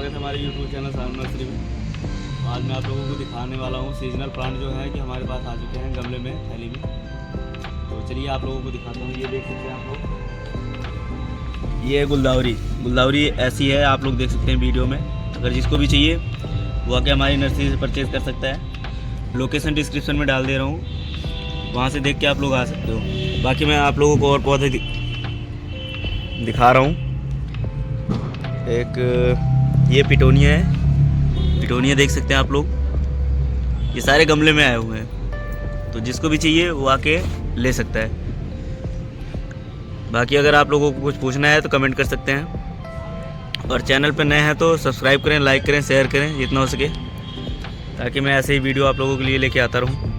स्वागत है हमारे YouTube चैनल सावन नर्सरी में। आज मैं आप लोगों को दिखाने वाला हूँ सीजनल प्लांट जो है कि हमारे पास आ चुके हैं गमले में, थैली में। तो चलिए आप लोगों को दिखाता हूँ। ये देख सकते हैं आप लोग, ये है गुलदावरी ऐसी है, आप लोग देख सकते हैं वीडियो में। अगर जिसको भी चाहिए वो आके हमारी नर्सरी से परचेज़ कर सकता है। लोकेशन डिस्क्रिप्शन में डाल दे रहा हूँ, वहाँ से देख के आप लोग आ सकते हो। बाकी मैं आप लोगों को और पौधे दिखा रहा हूँ। एक ये पिटोनिया है, पिटोनिया देख सकते हैं आप लोग। ये सारे गमले में आए हुए हैं, तो जिसको भी चाहिए वो आके ले सकता है। बाकी अगर आप लोगों को कुछ पूछना है तो कमेंट कर सकते हैं, और चैनल पर नए हैं तो सब्सक्राइब करें, लाइक करें, शेयर करें जितना हो सके, ताकि मैं ऐसे ही वीडियो आप लोगों के लिए लेके आता रहूं।